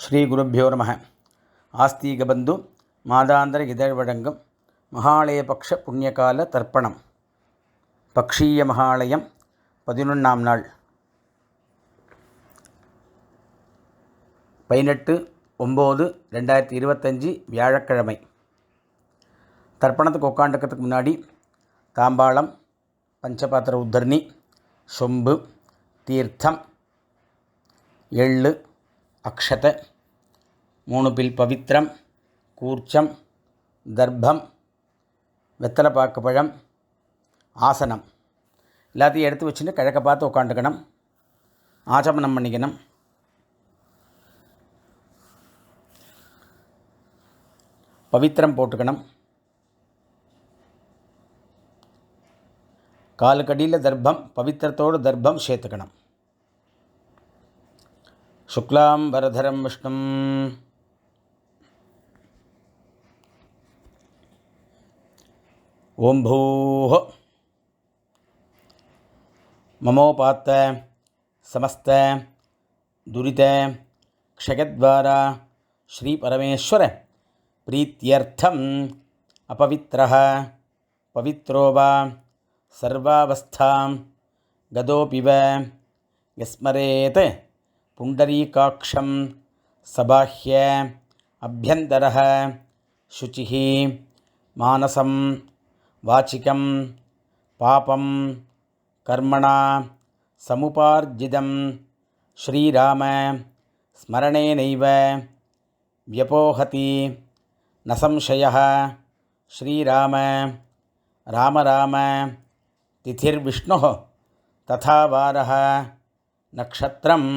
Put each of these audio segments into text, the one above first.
ஸ்ரீ குருப்பியோ நமः. ஆஸ்தீகபந்து மாதாந்திர இதழ்வழங்கும் மகாலயபக்ஷ புண்ணியகால தர்ப்பணம். பக்ஷீய மகாலயம் 11ஆம் நாள் 18/9/2025 வியாழக்கிழமை. தர்ப்பணத்துக்கு உட்காந்துக்கிறதுக்கு முன்னாடி தாம்பாளம், பஞ்சபாத்திர உத்தரணி, சொம்பு, தீர்த்தம், எள்ளு, அக்ஷதை, 3 பில் பவித்திரம், கூர்ச்சம், தர்ப்பம், வெத்தலைப்பாக்கு பழம், ஆசனம் எல்லாத்தையும் எடுத்து வச்சுட்டு கிழக்க பார்த்து உட்காந்துக்கணும். ஆச்சமனம் பண்ணிக்கணும். பவித்திரம் போட்டுக்கணும். காலுக்கடியில் தர்ப்பம், பவித்திரத்தோடு தர்ப்பம் சேர்த்துக்கணும். சுக்லாம் வரதரம் விஷ்ணும் ஓம் பூஹ மமோபாத்த சமஸ்த துரித க்ஷயத்வாரா ஸ்ரீ பரமேஸ்வர பிரீத்யர்த்தம் அபவித்ரஹ பவித்ரோ வா சர்வாவஸ்தாம் கதோபிவ யஸ்மரேத் புண்டரீகாக்ஷம் சபாஹ்ய அப்யந்தரஹ சுச்சிஹ மானசம் வாச்சிகம் பாபம் கர்மணா சமுபார்ஜிதம் ஸ்ரீராம ஸ்மரணேனைவ வியபோஹதி ந சம்சயः. ஸ்ரீராம ராம ராம திதிர்விஷ்ணுः ததா வாரः நக்ஷத்ரம்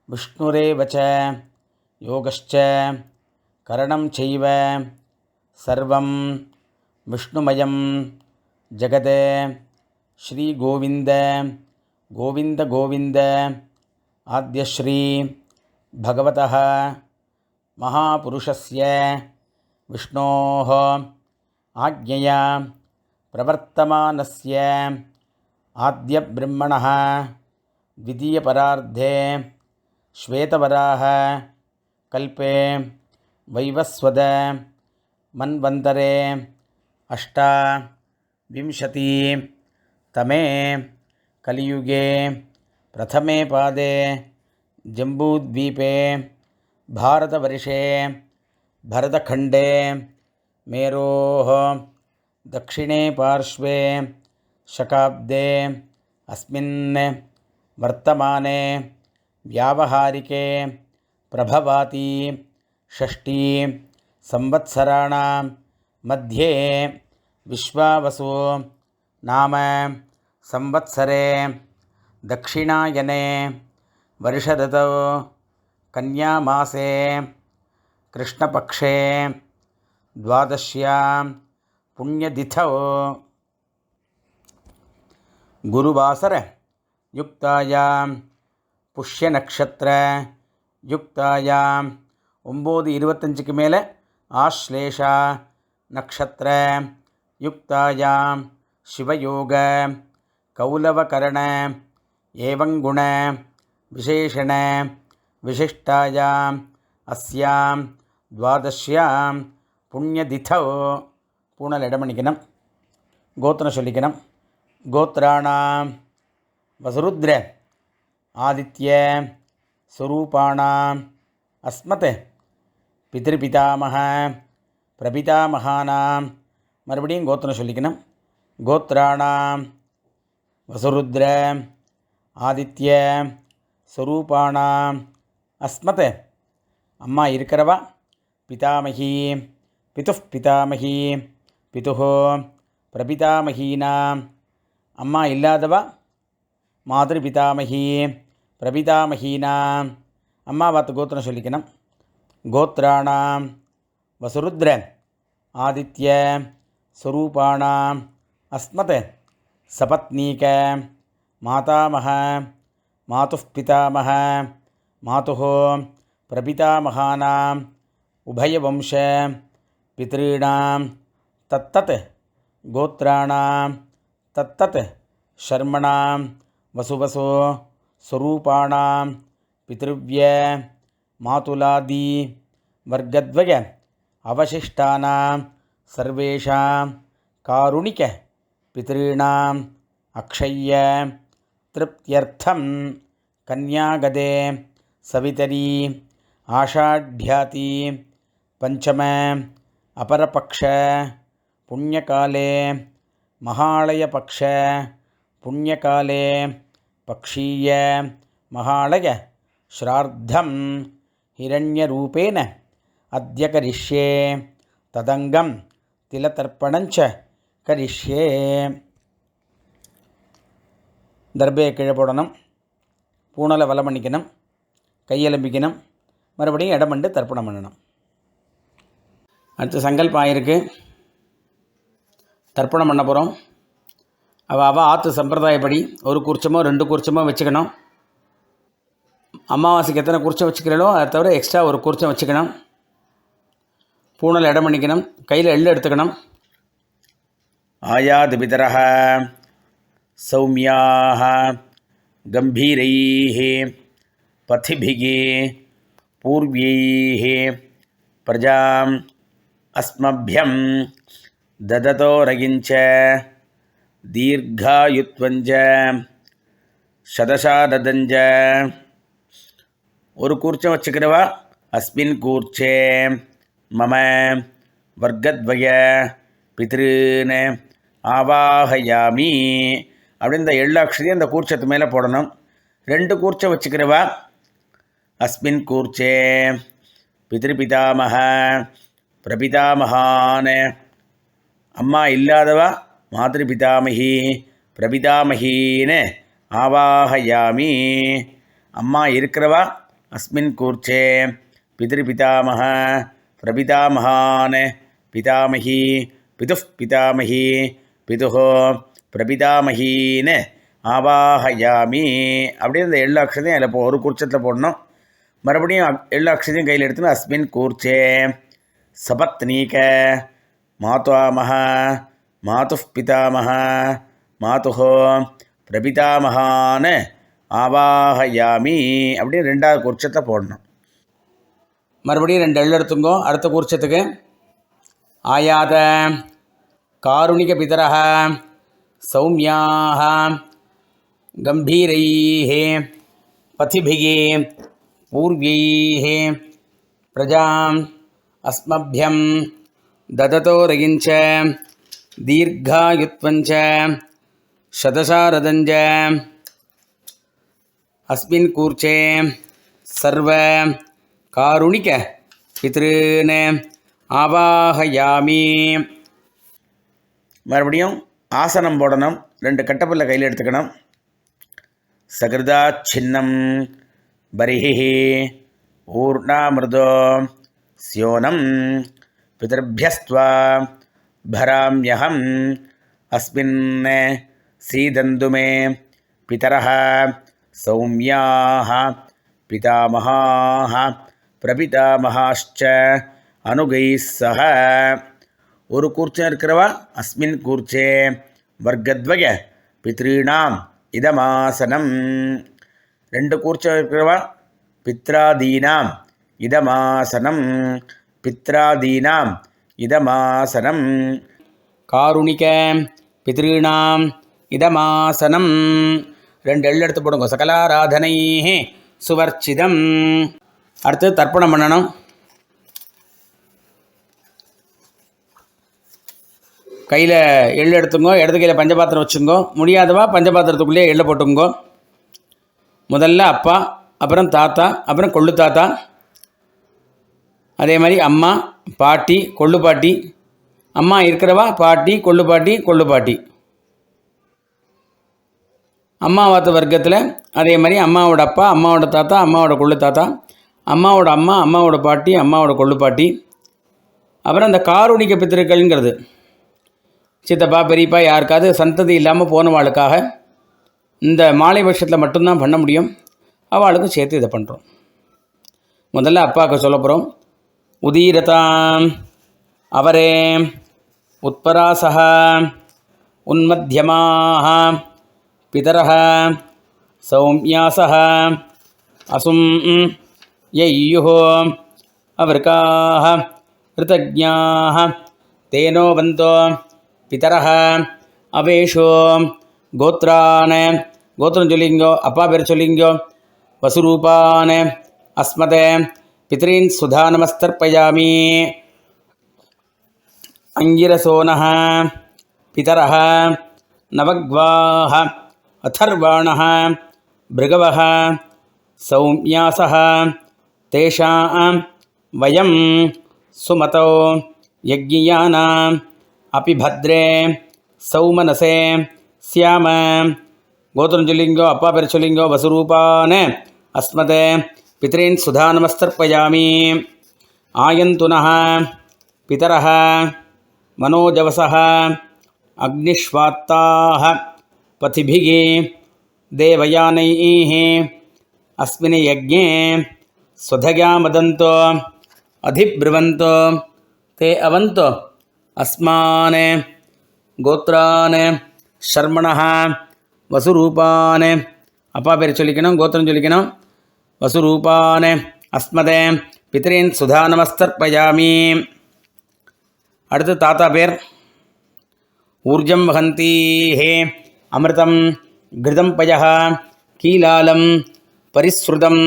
விஷ்ணுரேவ ச யோகश्च கரணம் சைவ சர்வம் விஷ்ணுமயம் ஜகத். ஸ்ரீ கோவிந்த கோவிந்த கோவிந்த ஆத்யஸ்ரீ பகவதः மகாபுருஷஸ்ய விஷ்ணோः ஆக்ஞயா பிரவர்த்தமானஸ்ய ஆத்யப்ரம்மணः द्वितीयपरार्धे श्वेतवराह कल्पे वैवस्वद मन्वन्तरे 28तमे कलियुगे प्रथमे पादे जम्बूद्वीपे भारतवर्षे भरतखण्डे मेरोः दक्षिणे पार्श्वे शकाब्दे अस्मिन् वर्तमाने व्यावहारिके प्रभवाति 6 संवत्सराणां मध्ये विश्वावसु नाम संवत्सरे दक्षिणायने वर्षऋतौ कन्यामासे कृष्णपक्षे द्वादश्यां पुण्यतिथौ गुरुवासर युक्तायां पुष्यनक्षत्र युक्तायां 9:25 மேலே ஆஸ்லேஷா நக்ஷத்திர युक्तायां शिवयोग कौलवकरण एवंगुण विशेषण विशिष्टायां अस्यां द्वादश्यां पुण्यतिथौ पूणल இடமணிக்கணும். கோத்திரம் சொல்லிக்கணும். गोत्राणां वसुरुद्र आदित्य स्वरूपाणाम् अस्मत् पितृपितामह प्रपितामहानां மறுபடியும் கோத்திரம் சொல்லிக்கணும். கோத்ராணாம் வசுருத்ர ஆதித்ய ஸ்வரூபாணாம் அஸ்மத் அம்மா இருக்கிறவா பிதாமகி பிதுஃப் பிதாமகி பிதுஹோ பிரபிதாமகீனாம் அம்மா இல்லாதவா மாதிருபிதாமகி பிரபிதாமகீனாம் அம்மா பார்த்து கோத்திரம் சொல்லிக்கணும். கோத்ராணாம் வசுருத்ர ஆதித்ய ஸ்வரூபாணாம் அஸ்மத் சபத்னீக மாதாமஹ மாதுஃப் பிதாமஹ மாதுः பிரபிதாமகானாம் உபயவம்ச பித்ருணாம் தத்தத் கோத்ராணாம் தத்தத் शर्मणां वसुवसो स्वरूपाणां पितृव्य मातुलादि वर्गद्वय अवशिष्टानां सर्वेषां कारुणिक पितॄणाम् अक्षय्य तृप्त्यर्थं कन्यागदे सवितरी आषाढ्याति पंचम अपरपक्ष पुण्यकाले महालयपक्ष पुण्यकाले पक्षीय महालय श्राद्धं हिरण्यरूपेण अद्य करिष्ये तदंगं तिलतर्पणञ्च करिष्ये. தர்பையை கீழே போடணும், பூணலை வலம் பண்ணிக்கணும், கையெலும்பிக்கணும், மறுபடியும் இடமண்டு தர்ப்பணம் பண்ணணும். அடுத்து சங்கல்பம் ஆயிருக்கு, தர்ப்பணம் பண்ண போகிறோம். அவள் ஆற்று சம்பிரதாயப்படி ஒரு கூர்ச்சமோ 2 கூர்ச்சமோ வச்சுக்கணும். அமாவாசைக்கு எத்தனை கூர்ச்சம் வச்சுக்கிறீங்களோ அதை தவிர எக்ஸ்ட்ரா ஒரு கூர்ச்சம் வச்சுக்கணும். பூணல் இடம் பண்ணிக்கணும், கையில் எள்ளு எடுத்துக்கணும். ஆயாது பிதரஹ சௌமியாக கம்பீரைः पथिभिः पूर्व्यैः प्रजाम् अस्मभ्यं ददतो रगिञ्च दीर्घायुत्वञ्च शतशारदञ्च. ஒரு கூர்ச்சம் வச்சுக்கிறவா அஸ்மின் கூர்ச்சே மம வர்க்கத்வய பித்ருன் ஆவாஹயாமி அப்படின்னு இந்த எள்ளாட்சதையும் அந்த கூர்ச்சத்து மேலே போடணும். 2 கூர்ச்சம் வச்சுக்கிறவா அஸ்மின் கூர்ச்சே பித்ருபிதாமக பிரபிதாமகான், அம்மா இல்லாதவா மாத்ருபிதாமகி பிரபிதாமகின்னு ஆவாஹயாமி. அம்மா இருக்கிறவா அஸ்மின் கூர்ச்சே பித்ருபிதாமக பிரபிதாமகான் பிதாமகி பிதுஃப் பிதாமகி பிதுஹோ பிரபிதாமகின்னு ஆவாஹயாமி அப்படின்னு இந்த எள்ளு அக்ஷதையும் அதில் ஒரு கூர்ச்சத்தில் போடணும். மறுபடியும் எள்ளு அக்ஷதையும் கையில் எடுத்துன்னு அஸ்மின் கூர்ச்சே சபத்னீக மாத்வாமஹ மாதுஃப் பிதாமஹ மாதுஹோ பிரபிதாமகான்னு ஆவாஹயாமி அப்படின்னு 2வது கூர்ச்சத்தை போடணும். மறுபடியும் 2 எள்ளு எடுத்துங்கோ. அடுத்த கூர்ச்சத்துக்கு ஆயாத காருணிக பிதரஹ சௌமியாக கம்பீரைः पथिभिः पूर्व्यैः प्रजाम् अस्मभ्यं ददतो रगिञ्च दीर्घायुत्वञ्च शतशारदञ्च. अस्मिन् कूर्चे सर्व कारुणिक पितॄन् ஆவாஹயாமி. மறுபடியும் ஆசனம் போடணும். 2 கட்டப்பல்ல கையில் எடுத்துக்கணும். சகிருதா சின்னம் பரிஹி ஊர்ணாமிருதோ ஸ்யோனம் பிதர்பியஸ்த்வா பராம்யஹம் அஸ்மின் சீதந்துமே பிதரஹ சௌமியாஹ பிதாமஹாஹ பிரபிதாமஹாश्च அனுகைः சஹ. ஒரு கூர்ச்சம் இருக்கிறவா அஸ்மின் கூர்ச்சே வர்க்கத்வய பித்ருணாம் இதமாசனம். 2 கூர்ச்சம் இருக்கிறவா பித்ராதீனாம் இதமாசனம் பித்ராதீனாம் இதமாசனம். காருணிக பித்ருணாம் இதமாசனம் 2 எள்ளு எடுத்து போடுங்க. சகலாராதனை சுவர்ச்சிதம். அடுத்து தர்ப்பணம் பண்ணணும். கையில் எள்ளு எடுத்துங்கோ, இடது கையில் பஞ்சபாத்திரம் வச்சுங்கோ. முடியாதவா பஞ்சபாத்திரத்துக்குள்ளேயே எள்ளை போட்டுங்கோ. முதல்ல அப்பா, அப்புறம் தாத்தா, அப்புறம் கொள்ளு தாத்தா, அதே மாதிரி அம்மா, பாட்டி, கொள்ளு பாட்டி. அம்மா இருக்கிறவா பாட்டி, கொள்ளு பாட்டி, கொள்ளு பாட்டி. அம்மாவாத்த வர்க்கத்தில் அதே மாதிரி அம்மாவோட அப்பா, அம்மாவோட தாத்தா, அம்மாவோட கொள்ளு தாத்தா, அம்மாவோட அம்மா, அம்மாவோட பாட்டி, அம்மாவோட கொள்ளு பாட்டி. அப்புறம் அந்த காருணிக பித்திருக்கள்ங்கிறது சித்தப்பா பெரியப்பா யாருக்காவது சந்ததி இல்லாமல் போனவாளுக்காக இந்த மாலை பட்சத்தில் மட்டும்தான் பண்ண முடியும். அவளுக்கும் சேர்த்து இதை பண்ணுறோம். முதல்ல அப்பாவுக்கு சொல்ல போகிறோம். உதீரதாம் அவரே உத்பராசஹ உன்மத்யமாக பிதரஹ சௌமியாசஹ அசும் यय्युः अवृकाः ऋतज्ञाः तेनो वन्तो पितरः अवेशो गोत्रान् गोत्रञ्जुलिङ्गो अपापेरचुलिङ्गो वसुरूपान् अस्मदे पितॄन् सुधानमस्तर्पयामि अंगिरसोनः पितरः नवग्वाः अथर्वाणः भृगवः सौम्यासः तेषां वयं सुमतौ यज्ञियानाम् अपि भद्रे सौमनसे स्याम गोत्रञ्जुलिङ्गो अपापेरचुलिङ्गो वसुरूपान् अस्मदे पितॄन् सुधानमस्तर्पयामि आयन्तु नः पितरः मनोजवसः अग्निष्वात्ताः पथिभिः देवयानैः अस्मिन् यज्ञे स्वधया मदन्तो अधिब्रुवन्तो ते अवन्तो अस्मान् गोत्रान् शर्मणः वसुरूपान् अपापेरचुलिकनं गोत्रञ्जुलिकनं वसुरूपान् अस्मदे पितॄन् सुधानमस्तर्पयामि அடுத்து தாத்தா பேர் ஊர்ஜம் வகந்தீஹே அமிர்தம் கிருதம் பயः கீலாலம் பரிஸ்ருதம்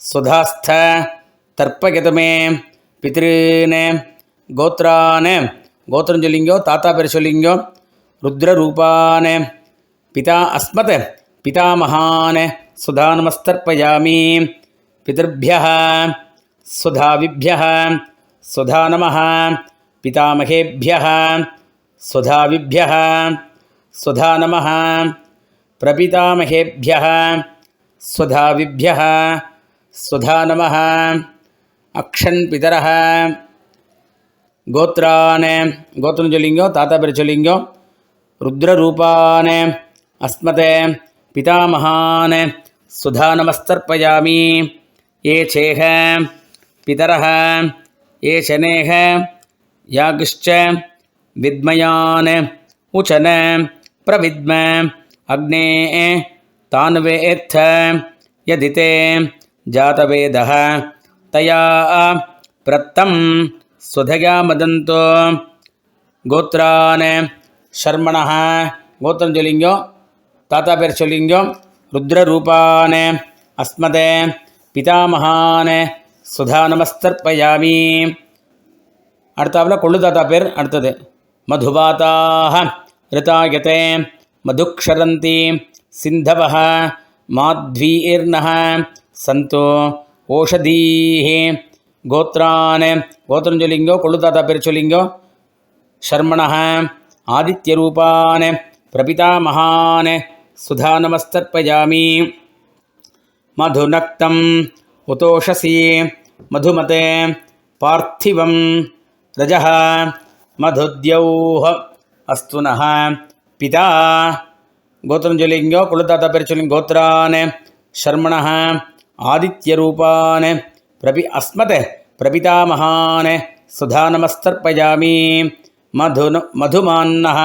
சுதாஸ்த தர்ப்பயதுமே பித்ருன் கோத்ரான் கோத்திரஞ்சொல்லிங்கோ தாத்தா பேர் சொல்லிங்கோ ருத்ரரூபான் பிதா அஸ்மத் பிதாமகான் சுதாநமஸ்தர்ப்பயாமி பிதர்भ्यः சுதாவிभ्यः சுதா நமः पितामहेभ्यः स्वधाविभ्यः स्वधा नमः प्रपितामहेभ्यः स्वधाविभ्यः स्वधा नमः अक्षन् पितरः गोत्रान् गोत्रञ्जुलिङ्गो तातापेरचुलिङ्गो रुद्ररूपान् अस्मते पितामहान् सुधानमस्तर्पयामि ये चेह पितरः ये शनेः यागश्च विद्मयान् उचन प्रविद्म अग्ने तान्वेत्थ यदिते जातवेदः तया प्रत्तं स्वधया मदन्तो गोत्रान् शर्मणः गोत्रञ्जुलिङ्गो तातापेरचुलिङ्गो रुद्ररूपान् अस्मदे पितामहान् सुधानमस्तर्पयामि அடுத்தாப்புல கொள்ளு தாத்தா பேர் அடுத்தது மதுபாதாக ரிதாயதே மதுக்ஷரந்தி சிந்தவः மாத்வீர்ணः சந்தோ ஓஷதீஹி கோத்ரான் கோத்திரஞ்சொல்லிங்கோ கொள்ளு தாத்தா பேர் சொல்லிங்கோ शर्मणः आदित्यरूपान् प्रपितामहान् सुधानमस्तर्पयामि मधुनक्तम् उतोषसी मधुमते पार्थिवं रजः मधुद्यौः अस्तु नः पिता गोत्रञ्जुलिङ्गो कुलतातापेरचुलिङ्गो गोत्रान् शर्मणः आदित्यरूपान् अस्मत् प्रपितामहान् सुधानमस्तर्पयामि मधुमान्नः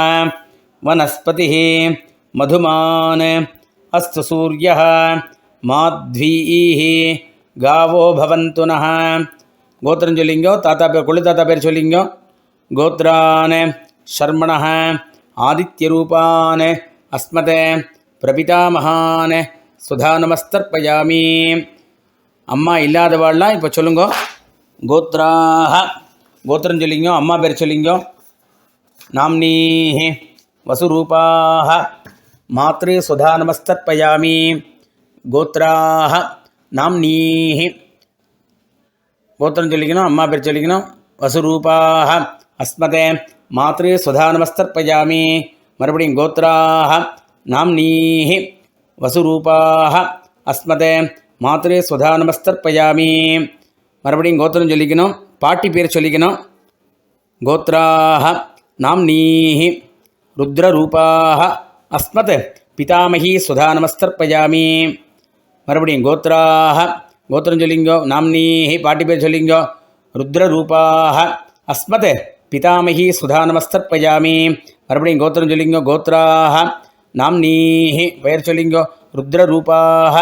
वनस्पतिः मधुमान् अस्तु सूर्यः माध्वीः गावो भवन्तु नः गोत्रञ्जुलिङ्गो कुलतातापेरचुलिङ्गो गोत्रान् शर्मणः आदित्यरूपान् अस्मत् प्रपितामहान् सुधानमस्तर्पयामि अम्मा इल्लादवाळ्ळा इप्पो सोल्लुंगो गोत्राः गोत्रञ्जुलिङ्गो अम्मा पेर सोल्लिंगो नाम्नीः वसुरूपाः मातृ सुधानमस्तर्पयामि गोत्राः नाम्नीः गोत्रञ्जुलिङ्गो अम्मा पेर सोल्लिंगो वसुरूपाः अस्मत् मातृ सुधानमस्तर्पयामि मरुपडियुम गोत्राः नाम्नीः वसुरूपाः अस्मत् मातृ सुधानमस्तर्पयामि मरुपडियुम गोत्रम सोल्लिक्कணும் पाट्टी पेर सोल्लिक्कணும் गोत्राः नाम्नीः रुद्ररूपाः अस्मत् पितामही सुधानमस्तर्पयामि मरुपडियुम गोत्राः गोत्रम सोल्लिंगो नाम्नीः पाट्टी पेर सोल्लिंगो रुद्ररूपाः अस्मत् पितामही सुधानमस्तर्पयामि मरुपडियुम गोत्रम सोल्लिंगो गोत्राः नाम्नीः पेर सोल्लिंगो रुद्ररूपाः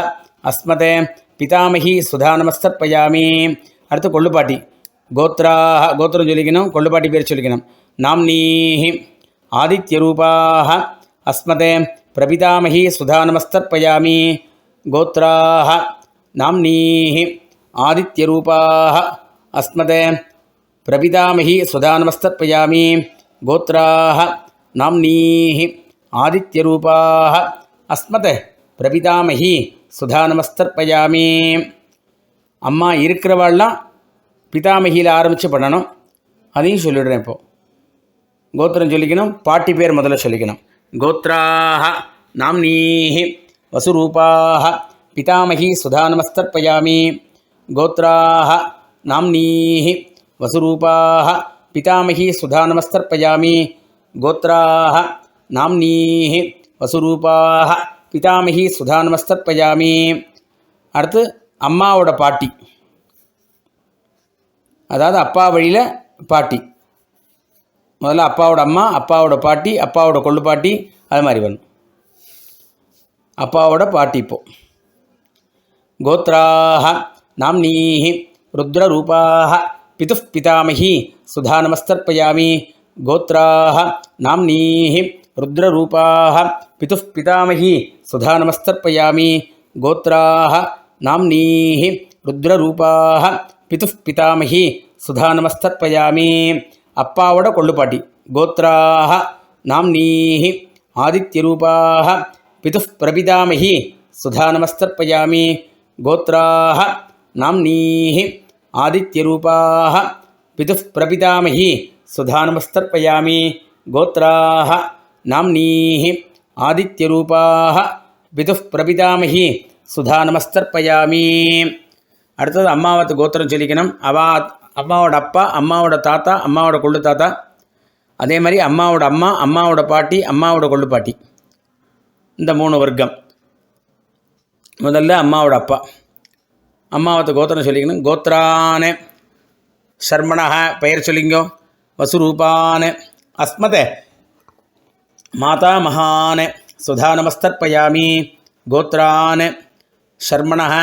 अस्मत् பிதாமகி சுதா நமஸ்தர்ப்பயாமி. அடுத்து கொள்ளுப்பாட்டி. கோத்ராக கோத்திரம் சொல்லிக்கணும், கொள்ளுப்பாட்டி பேர் சொல்லிக்கணும். நாம்னீஹி ஆதித்யரூபாக அஸ்மதே பிரபிதாமகி சுதா நமஸ்தர்ப்பயாமி. கோத்ராக நாம்னீஹி ஆதித்யரூபாக அஸ்மதே பிரபிதாமகி சுதா நமஸ்தர்ப்பயாமி. கோத்ராக நாம்னீஹி ஆதித்யரூபாக அஸ்மதே பிரபிதாமகி சுதா நமஸ்தர்ப்பயாமி. அம்மா இருக்கிறவாள்லாம் பிதாமகியில் ஆரம்பித்து பண்ணணும். அதையும் சொல்லிவிடுறேன். இப்போது கோத்திரம் சொல்லிக்கணும், பாட்டி பேர் முதல்ல சொல்லிக்கணும். கோத்ராக நாம்னீஹி வசுரூபாக பிதாமகி சுதா நமஸ்தர்ப்பயாமி. கோத்ராக நாம்னீஹி வசுரூபாக பிதாமகி சுதா நமஸ்தர்ப்பயாமி. கோத்ராக நாம்னீஹி வசுரூபாக பிதாமகி சுதா நமஸ்தர்ப்பயாமி. அடுத்து அம்மாவோட பாட்டி, அதாவது அப்பா வழியில் பாட்டி. முதல்ல அப்பாவோட அம்மா, அப்பாவோட பாட்டி, அப்பாவோட கொள்ளுப்பாட்டி, அது மாதிரி வரணும். அப்பாவோட பாட்டி. இப்போது கோத்ராக நாம்னீஹி ருத்ரரூபாக பிதுः பிதாமகி சுதா நமஸ்தர்ப்பயாமி. கோத்ராக நாம்னீஹி ருத்ரரூபாக பிதுः பிதாமகி சுதா நமஸ்தர்ப்பயாமி. கோத்ராக நாம்னீஹி ருத்ரரூபாக பிதுः பிதாமகி சுதா நமஸ்தர்ப்பயாமி. அப்பாவோட கொள்ளுப்பாட்டி. கோத்ராக நாம்னீஹி ஆதித்யரூபாக பிதுः பிரபிதாமகி சுதா நமஸ்தர்ப்பயாமி. கோத்ராக நாம்னீஹி ஆதித்யரூபாக பிதுः பிரபிதாமகி சுதா நமஸ்தர்ப்பயாமி. கோத்ராக நாம்னீஹி ஆதித்யரூபாக பிதுः பிரபிதாமகி சுதா நமஸ்தர்ப்பயாமி. அடுத்தது அம்மாவத்து கோத்திரம் சொல்லிக்கணும். அம்மாவோட அப்பா, அம்மாவோட தாத்தா, அம்மாவோட கொள்ளு தாத்தா, அதே மாதிரி அம்மாவோட அம்மா, அம்மாவோட பாட்டி, அம்மாவோட கொள்ளு பாட்டி. இந்த 3 வர்க்கம். முதல்ல அம்மாவோட அப்பா, அம்மாவத்து கோத்திரம் சொல்லிக்கணும். கோத்ரானே சர்மணः பெயர் சொல்லிங்கோ. வசுரூபானே அஸ்மதே மாதாமகானே சுதா நமஸ்தர்ப்பயாமி. கோத்ரானே சர்மணः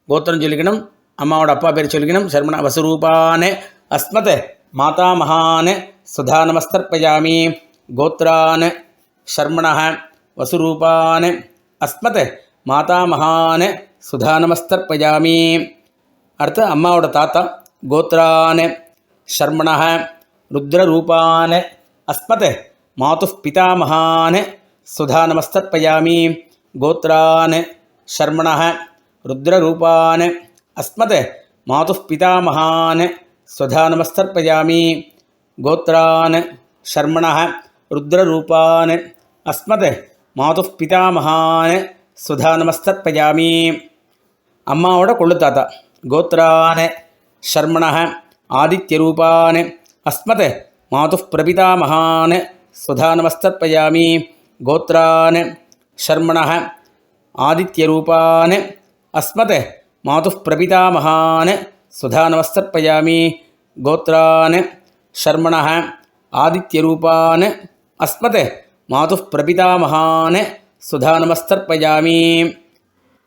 கோத்திரம் சொல்லிக்கணும். அம்மாவோட அப்பா பேர் சொல்லிக்கணும். சர்மண வசுரூபானே அஸ்மதே மாதாமகானே சுதா நமஸ்தர்ப்பயாமி. கோத்ரானே சர்மணः வசுரூபானே அஸ்மதே மாதாமகானே சுதா நமஸ்தர்ப்பயாமி. அடுத்து அம்மாவோட தாத்தா. கோத்ரானே சர்மணः ருத்ரரூபானே அஸ்மதே மாதுः பிதாமகானே சுதா நமஸ்தர்ப்பயாமி. கோத்ரானே சர்மணः ருத்ரரூபானே அஸ்மதே மாதுः பிதாமகானே சுதா நமஸ்தர்ப்பயாமி. கோத்ரானே சர்மணः ருத்ரரூபானே அஸ்மதே மாதுः பிதாமகானே சுதா நமஸ்தர்ப்பயாமி. அம்மாவோட கொள்ளு தாத்தா. கோத்ரானே சர்மணः ஆதித்யரூபானே அஸ்மதே மாதுः பிரபிதாமகானே சுதா நமஸ்தர்ப்பயாமி. கோத்ரானே சர்மணः ஆதித்யரூபானே அஸ்மதே மாதுः பிரபிதாமகானே சுதா நமஸ்தர்ப்பயாமி. கோத்ரானே சர்மணः ஆதித்யரூபானே அஸ்மதே மாதுः பிரபிதாமகானே சுதா நமஸ்தர்ப்பயாமி.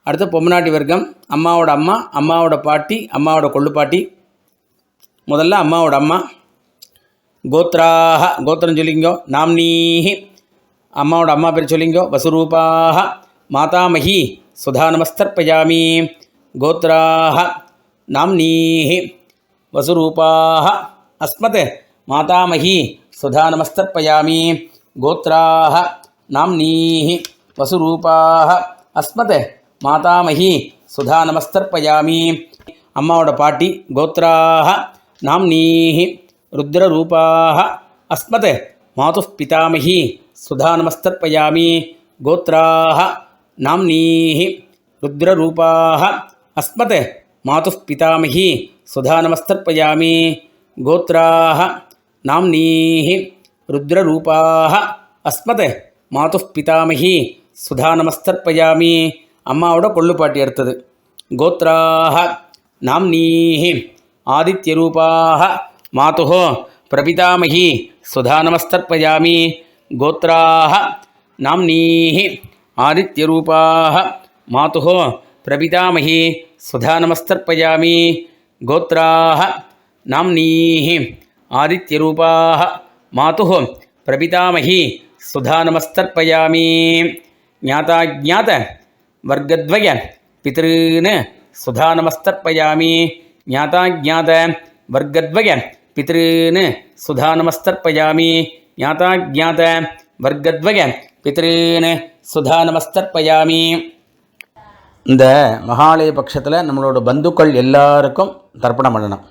அடுத்து பொம்மநாட்டி வர்க்கம். அம்மாவோட அம்மா, அம்மாவோட பாட்டி, அம்மாவோட கொள்ளுப்பாட்டி. முதல்ல அம்மாவோட அம்மா. கோத்ராக கோத்திரம் சொல்லிங்கோ. நாம்னீஹி அம்மாவோட அம்மா பேர் சொல்லிங்கோ. வசுரூபாக மாதாமகி சுதா நமஸ்தர்ப்பயாமி. கோத்ராக நாம்னீஹி வசுரூபாக அஸ்மதே மாதாமகி சுதா நமஸ்தர்ப்பயாமி. கோத்ராக நாம்னீஹி வசுரூபாக அஸ்மதே மாதாமகி சுதா நமஸ்தர்ப்பயாமி. அம்மாவோட பாட்டி. கோத்ராக நாம்னீஹி ருத்ரரூபாக அஸ்மதே மாதுः பிதாமகி சுதா நமஸ்தர்ப்பயாமி. கோத்ராக நாம்னீஹி ருத்ரரூபாக அஸ்மதே மாதுः பிதாமகி சுதா நமஸ்தர்ப்பயாமி. கோத்ராக நாம்னீஹி ருத்ரரூபாக அஸ்மதே மாதுः பிதாமகி சுதா நமஸ்தர்ப்பயாமி. அம்மாவோட கொள்ளுப்பாட்டி அடுத்தது. கோத்ராக நாம்னீஹி ஆதித்யரூபாக மாதுः பிரபிதாமகி சுதா நமஸ்தர்ப்பயாமி. கோத்ராக நாம்னீஹி ஆதித்யரூபாக மாதுः பிரபிதாமகி சுதா நமஸ்தர்ப்பயாமி. கோத்ராः நாம்னீः ஆதித்யரூபாः மாதுः பிரபிதாமகி சுதா நமஸ்தர்ப்பயாமி. ஞாதாஜ்ஞாத வர்க்கத்வய பித்ருன் சுதா நமஸ்தர்ப்பயாமி. ஞாதாஜ்ஞாத வர்க்கத்வய பித்ருன் சுதா நமஸ்தர்ப்பயாமி. ஞாதாஜ்ஞாத வர்க்கத்வய பித்ருன் சுதா நமஸ்தர்ப்பயாமி. இந்த மகாலய பட்சத்தில் நம்மளோட பந்துக்கள் எல்லாருக்கும் தர்ப்பணம் பண்ணணும்.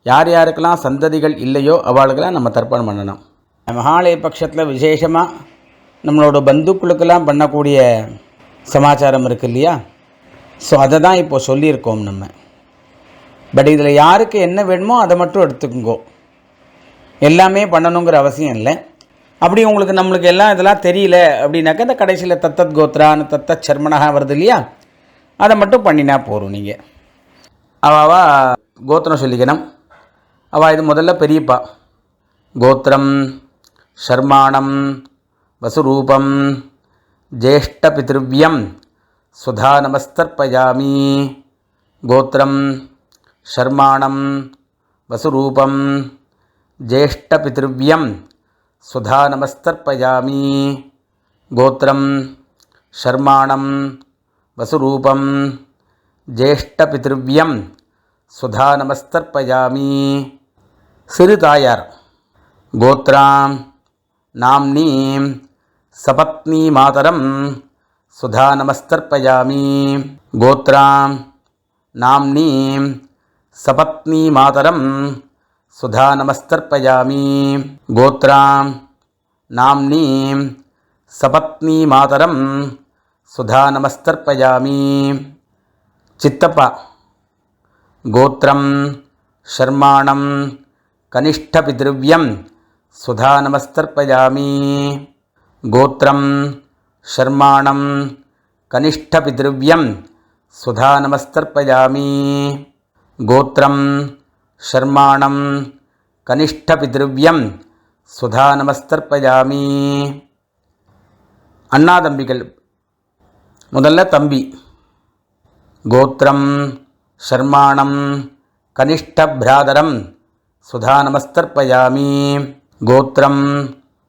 யார் யாருக்கெல்லாம் சந்ததிகள் இல்லையோ அவளுக்கெல்லாம் நம்ம தர்ப்பணம் பண்ணணும். மகாலய பட்சத்தில் விசேஷமாக நம்மளோட பந்துக்களுக்கெல்லாம் பண்ணக்கூடிய சமாச்சாரம் இருக்குது இல்லையா? ஸோ அதை தான் இப்போ சொல்லியிருக்கோம் நம்ம. பட் இதில் யாருக்கு என்ன வேணுமோ அதை மட்டும் எடுத்துக்கோங்க. எல்லாமே பண்ணணுங்கிற அவசியம் இல்லை. அப்படி நம்மளுக்கு எல்லாம் இதெல்லாம் தெரியல அப்படின்னாக்கா இந்த கடைசியில் தத்தத் கோத்ரான்னு தத்தத் சர்மனகா வருது இல்லையா, அதை மட்டும் பண்ணினா போகிறோம். நீங்கள் அவாவா கோத்திரம் சொல்லிக்கணும். அவள் இது முதல்ல பெரியப்பா. கோத்திரம் ஷர்மாணம் வசுரூபம் ஜேஷ்ட பித்ருவ்யம் சுதா நமஸ்தர்ப்பயாமி. கோத்திரம் ஷர்மாணம் வசுரூபம் ஜேஷ்ட பித்ருவ்யம் சுதா நமஸ்தர்ப்பயாமி. கோத்திரம் ஷர்மாணம் வசுரூபம் ஜேஷ்ட பித்ருவ்யம் சுதா நமஸ்தர்ப்பயாமி. சிறு தாயார். கோத்ராம் நாம்னீம் சபத்னி மாதரம் சுதா நமஸ்தர்ப்பயாமி. கோத்ராம் நாம்னீம் சபத்னி மாதரம் சுதா நமஸ்தர்ப்பயாமி. கோத்ராம் நாம்னீம் சபத்னி மாதரம் சுதா நமஸ்தர்ப்பயாமி. சித்தப்பா. கோத்திரம் ஷர்மாணம் கனிஷ்டபித்ருவ்யம் சுதா நமஸ்தர்ப்பயாமி. கோத்திரம் ஷர்மாணம் கனிஷ்டபித்ருவ்யம் சுதா நமஸ்தர்ப்பயாமி. கோத்திரம் ஷர்மாணம் கனிஷ்டபித்ருவ்யம் சுதா நமஸ்தர்ப்பயாமி. அண்ணா தம்பிகள். முதல்ல தம்பி. கோத்திரம் ஷர்மாணம் கனிஷ்டப்ராதரம் சுதா நமஸ்தர்ப்பயாமி. கோத்திரம்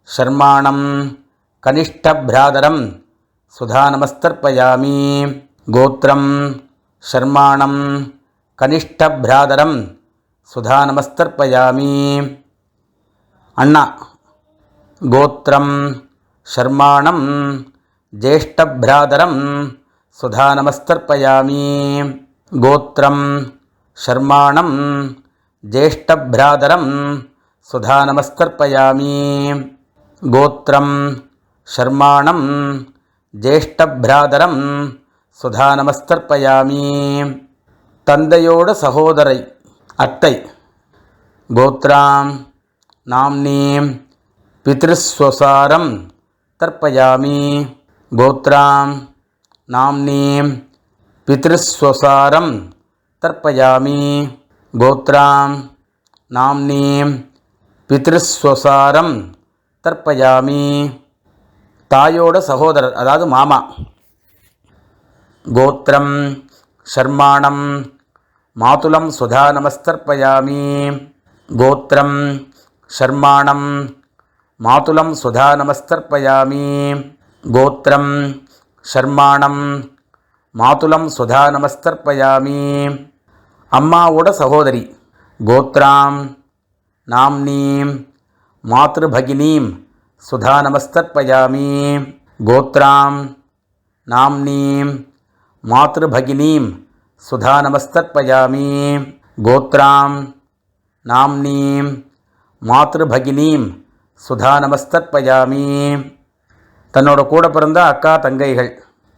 ஷர்மாணம் கனிஷ்டப்ராதரம் சுதா நமஸ்தர்ப்பயாமி. கோத்திரம் ஷர்மாணம் கனிஷ்டப்ராதரம் சுதா நமஸ்தர்ப்பயாமி. அண்ணா. கோத்திரம் ஷர்மாணம் ஜேஷ்டப்ராதரம் சுதா நமஸ்தர்ப்பயாமி. கோத்திரம் ஷர்மாணம் ஜேஷ்டப்ராதரம் சுதா நமஸ்தர்ப்பயாமி. கோத்திரம் ஷர்மாணம் ஜேஷ்டப்ராதரம் சுதா நமஸ்தர்ப்பயாமி. தந்தையோட சகோதரை அத்தை. கோத்ராம் நாம்னீம் பித்ருஸ்வசாரம் தர்ப்பயாமி. கோத்ராம் நாம்னீம் பித்ருஸ்வசாரம் தர்ப்பயாமி. கோத்ராம் நாம்னீம் பித்ருஸ்வசாரம் தர்ப்பயாமி. தாயோட சகோதரர் அதாவது மாமா. கோத்திரம் ஷர்மாணம் மாதுலம் சுதா நமஸ்தர்ப்பயாமி. கோத்திரம் ஷர்மாணம் மாதுலம் சுதா நமஸ்தர்ப்பயாமி. கோத்திரம் ஷர்மாணம் மாதுலம் சுதா நமஸ்தர்ப்பயாமி. அம்மாவோட சகோதரி. கோத்ராம் நாம்னீம் மாத்ருபகினீம் சுதா நமஸ்தர்ப்பயாமி. கோத்ராம் நாம்னீம் மாத்ருபகினீம் சுதா நமஸ்தர்ப்பயாமி. கோத்ராம் நாம்னீம் மாத்ருபகினீம் சுதா நமஸ்தர்ப்பயாமி. தன்னோட கூட பிறந்த அக்கா தங்கைகள்.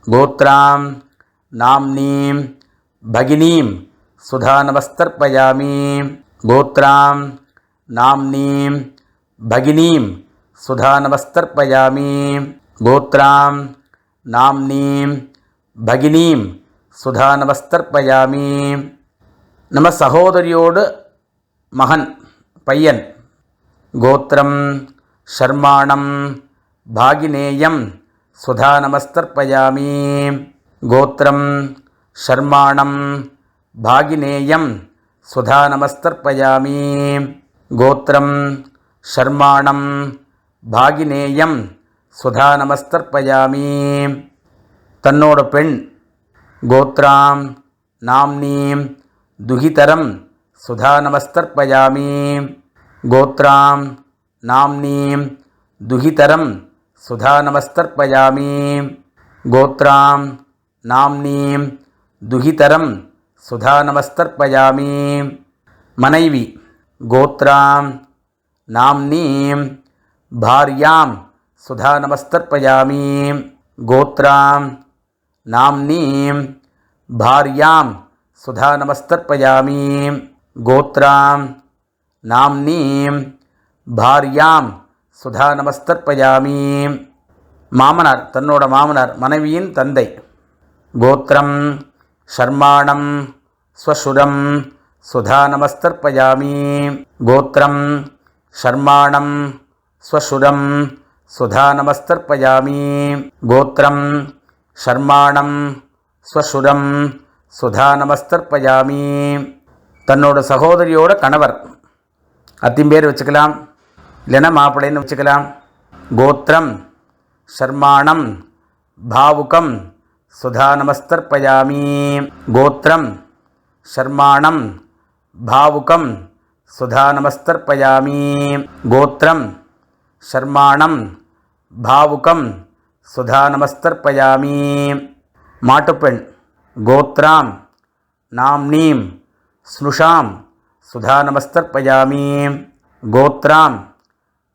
கோத்ராம் நாம்னீம் பகினீம் சுதா நமஸ்தர்ப்பயாமி. கோத்ராம் நாம்னீம் பகினீம் சுதா நமஸ்தர்ப்பயாமி. கோத்ராம் நாம்னீம் பகினீம் சுதா நமஸ்தர்ப்பயாமி. நம்ம சகோதரியோடு மகன் பையன். கோத்திரம் ஷர்மாணம் பாகினேயம் சுதா நமஸ்தர்ப்பயாமி. கோத்திரம் शर्माणं भागिनेयं सुधा नमस्तर्पयामि गोत्रं शर्माणं भागिनेयं सुधा नमस्तर्पयामि तन्नोड पेण् गोत्रां नाम्नीं दुहितरं सुधा नमस्तर्पयामि गोत्रां नाम्नीं दुहितरं सुधा नमस्तर्पयामि गोत्रां नाम्नीं दुहितरं सुधा नमस्तर्पयामि मनैवी गोत्रां नाम्नीं भार्यां सुधा नमस्तर्पयामि गोत्रां नाम्नीं भार्यां सुधा नमस्तर्पयामि गोत्रां नाम्नीं भार्यां सुधा नमस्तर्पयामि मामनार तन्नोड मामनार मनवियिन तंदै गोत्रं शर्माणं स्वशुरं सुधा नमस्तर्पयामि गोत्रं शर्माणं स्वशुरं सुधा नमस्तर्पयामि गोत्रं शर्माणं स्वशुरं सुधा नमस्तर्पयामि तन्नोड सहोदरियोड कणवर अत्तिन पेर वच्चुकलाम இல்லைனா மாப்பிள்ளைன்னு வச்சுக்கலாம் गोत्रं शर्माणं भावुकं सुधा नमस्तर्पयामि गोत्रं शर्माणं भावुकं सुधा नमस्तर्पयामि गोत्रं शर्माणं भावुकं सुधा नमस्तर्पयामि माटुपेण् गोत्रां नाम्नीं स्नुषां सुधा नमस्तर्पयामि गोत्रां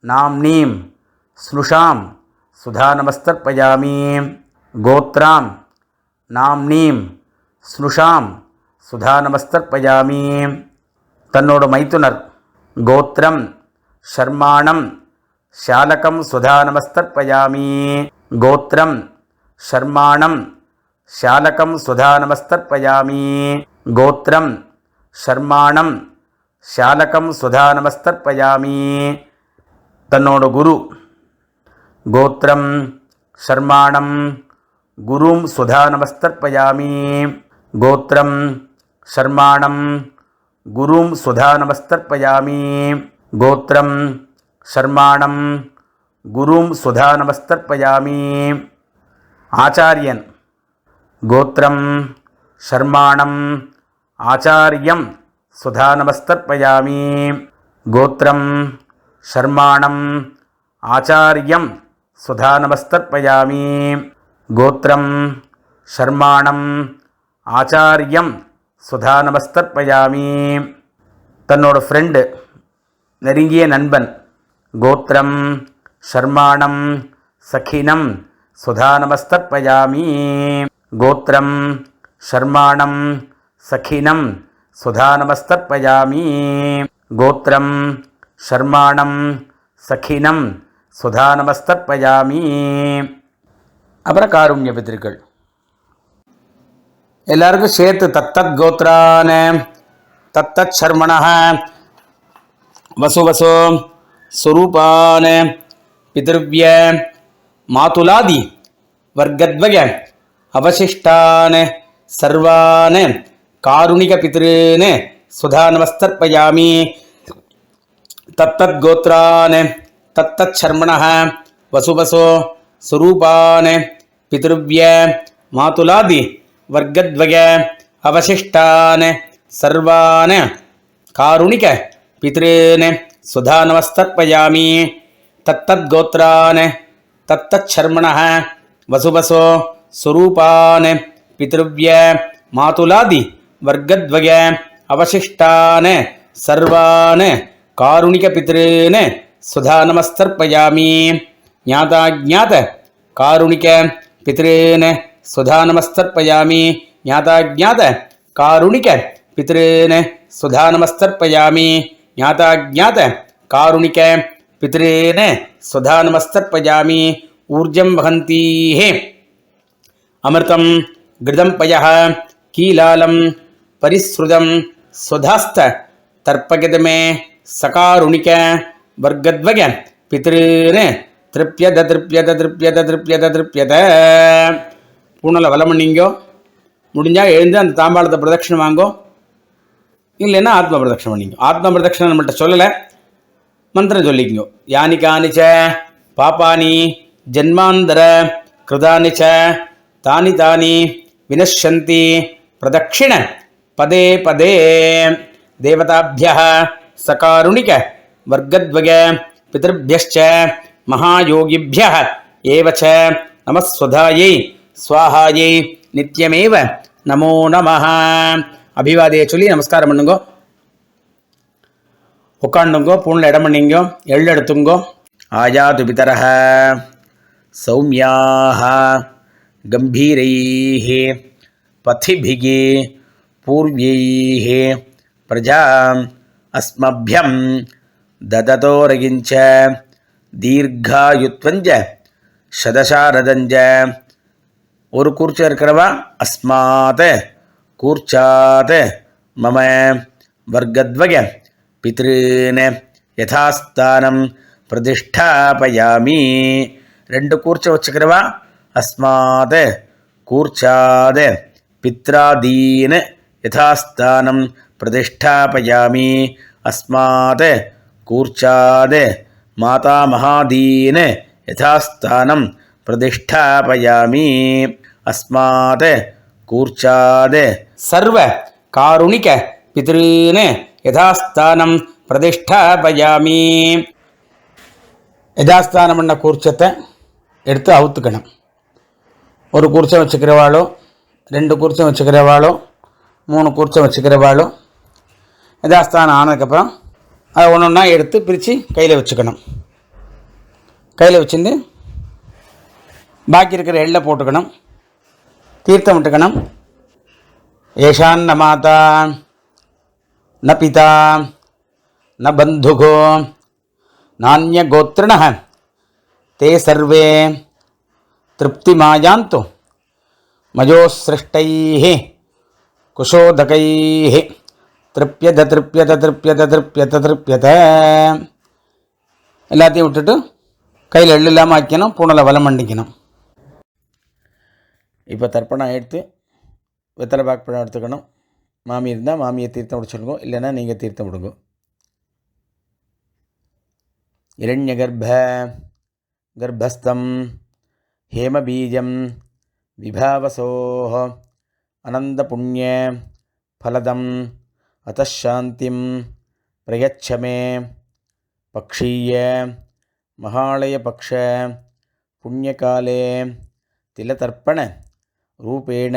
नाम्नीं स्नुषां सुधा नमस्तर्पयामि गोत्रां नाम्नीं स्नुषां सुधा नमस्तर्पयामि तन्नोड मैथुनर गोत्रं शर्माणं शालकं सुधा नमस्तर्पयामि गोत्रं शर्माणं शालकं सुधा नमस्तर्पयामि गोत्रं शर्माणं शालकं सुधा नमस्तर्पयामि तन्नोड गुरु गोत्रं शर्माणं गुरुं सुधा नमस्तर्पयामि गोत्रं शर्माणं गुरुं सुधा नमस्तर्पयामि गोत्रं शर्माणं गुरुं सुधा नमस्तर्पयामि आचार्यन् गोत्रं शर्माणं आचार्यं सुधा नमस्तर्पयामि गोत्रं शर्माणं आचार्यं सुधा नमस्तर्पयामि गोत्रं शर्माणं आचार्यं सुधा नमस्तर्पयामि तन्नोड फ्रेंड नेरुंगिय नண்பன் गोत्रं शर्माणं सखिनं सुधा नमस्तर्पयामि गोत्रं शर्माणं सखिनं सुधा नमस्तर्पयामि गोत्रं शर्माणं सखिनं सुधा नमस्तर्पयामि அப்புறம் காருண்ய பித்ருக்கள் எல்லாருக்கும் சேர்த்து தத்தத் கோத்ரான தத்தத் சர்மணः வசுவசோ स्वरूपान पितृव्य मातुलादि वर्गद्वय अवशिष्टान सर्वान कारुणिक पितॄन् सुधा नमस्तर्पयामि तत्तद्गोत्रान तत्तच्छर्मणः वसुवसो स्वरूपान पितृव्य मातुलादि वर्गद्वय अवशिष्टान सर्वान कारुणिक पितॄन् सुधा नमस्तर्पयामि तत्तद्गोत्रान् तत्तच्छर्मणः वसुवसो स्वरूपान् पितृव्य मातुलादि वर्गद्वय अवशिष्टान् सर्वान् कारुणिकपितॄन् सुधा नमस्तर्पयामि ज्ञाताज्ञात कारुणिक पितॄन् सुधा नमस्तर्पयामि ज्ञाताज्ञात कारुणिक पितॄन् सुधा नमस्तर्पयामि ज्ञाताज्ञात कारुणिक पितॄन् सुधा नमस्तर्पयामि ऊर्जं वहन्तीः अमृतं घृतं पयः कीलालं परिसृतं सुधास्त तर्पयदमे सकारुणिक वर्गद्वय पितॄन् तृप्यत तृप्यत तृप्यत तृप्यत तृप्यत पूर्णल वलमण्णिंगो முடிஞ்சால் எழுந்து அந்த தாம்பாளத்தை பிரதட்சணம் வாங்கோ, இல்லைன்னா ஆத்ம பிரதட்சணம் பண்ணிக்கோ. ஆத்ம பிரதட்சணம் நம்மள்கிட்ட சொல்லலை, மந்திரம் சொல்லிக்கோ. யானி காணிச்ச பாப்பானி ஜன்மாந்தர கிருதானி ச தானி தானி வினஷந்தி பிரதட்சிண பதே பதே தேவதாபியः சகாருணிக வர்க்கத்வய பிதர்பியश्च மகாயோகிபியः ஏவ ச நமஸ்வதாயை ஸ்வாஹாயை நித்யமேவ நமோ நமः. அபிவாதையை சொல்லி நமஸ்காரம் பண்ணுங்கோ. உட்காண்டுங்கோ, பூணில் இடம் பண்ணிங்கோ, எள் எடுத்துங்கோ. ஆயாது பிதரஹ சௌமியாக கம்பீரைः பதிபிः பூர்வைः பிரஜா அஸ்மபியம் தததோரகிஞ்ச தீர்காயுத்வஞ்ச சதசாரதஞ்ச. ஒரு கூர்ச்சம் இருக்கிறவா அஸ்மாத் கூர்ச்சாத் மம வர்க்கத்வய பித்ருன் யதாஸ்தானம் பிரதிஷ்டாபயாமி. ரெண்டு கூர்ச்சம் வச்சுக்கிறவா அஸ்மாத் கூர்ச்சாத் பித்ராதீன் யதாஸ்தானம் பிரதிஷ்டாபயாமி. அஸ்மாத் கூர்ச்சாத் மாதாமகாதீன் யதாஸ்தானம் பிரதிஷ்டாபயாமி. அஸ்மாத் கூர்ச்சாத் சர்வ காருணிக பித்ருன் யதாஸ்தானம் பிரதிஷ்டாபயாமி. யதாஸ்தானம் பண்ண கூர்ச்சத்தை எடுத்து அவுத்துக்கணும். ஒரு கூர்ச்சம் வச்சுக்கிறவாளோ, ரெண்டு கூர்ச்சம் வச்சுக்கிறவாளோ, மூணு கூர்ச்சம் வச்சுக்கிறவாளோ யதாஸ்தானம் ஆனதுக்கப்புறம் அதை ஒன்று ஒன்றா எடுத்து பிரித்து கையில் வச்சுக்கணும். கையில் வச்சுருந்து பாக்கி இருக்கிற எள்ளை போட்டுக்கணும், தீர்த்தம் விட்டுக்கணும். ஏஷான் ந மாதா ந பிதா ந பந்துகோ நானிய கோத்ரிணः தே சர்வே திருப்திமாயாந்து மயோசிருஷ்டைः குஷோதகைः திருப்யத திருப்யத திருப்யத திருப்யத திருப்யத. எல்லாத்தையும் விட்டுட்டு கையில் எள்ளு இல்லாமல் வைக்கணும், பூனலை வலம் பண்ணிக்கணும். இப்போ தர்ப்பணம் எடுத்து வெத்தலை பாக்கு எடுத்துக்கணும். மாமி இருந்தால் மாமியை தீர்த்தம் விட இல்லைன்னா நீங்கள் தீர்த்தம் விடுங்க. இரண்யகர்ப்ப கர்ப்பஸ்தம் ஹேமபீஜம் விபாவசோஹ அனந்த புண்ணிய ஃபலதம் அத்தசாந்திம் பிரயச்சமே பக்ஷீய மகாலய பக்ஷ புண்ணியகாலே திலதர்ப்பண ரூபேண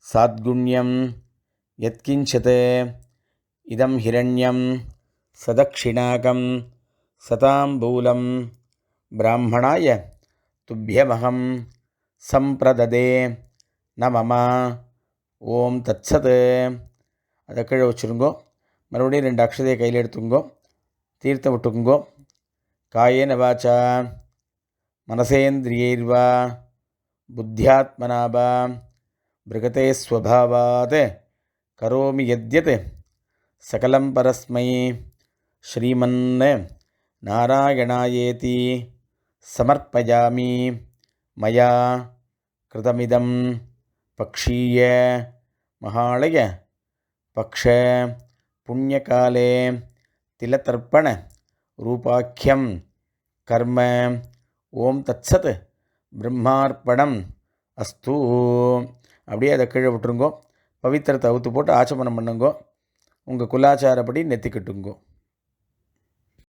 சாத்குண்யம் யத்கிஞ்சத் இதம் ஹிரண்யம் சதக்ஷிணாகம் சதாம்பூலம் பிராமணாய துப்யமகம் சம்பிரததே ந மம. ஓம் தத்சத். அதை கீழே வச்சுருங்கோ. மறுபடியும் 2 அக்ஷதையை கையில் எடுத்துங்கோ, தீர்த்தம் விட்டுக்குங்கோ. காயேன வாச்சா மனசேந்திரியைர்வா புத்தியாத்மனாபா பிருகதே ஸ்வபாவாத் கரோமி யத்யத் சகலம் பரஸ்மை ஸ்ரீமன் நாராயணாயேதி சமர்ப்பயாமி. மயா கிருதமிதம் பக்ஷீய மகாலய பக்ஷ புண்ணியகாலே திலதர்ப்பண ரூபாக்கியம் கர்ம. ஓம் தத்சத். பிரம்மார்ப்பணம் அஸ்து. அப்படியே அதை கீழே விட்டுருங்கோ. பவித்திரத்தை அவுத்து போட்டு ஆச்சமனம் பண்ணுங்கோ. உங்கள் குலாச்சாரப்படி நெத்திக்கிட்டுங்கோ.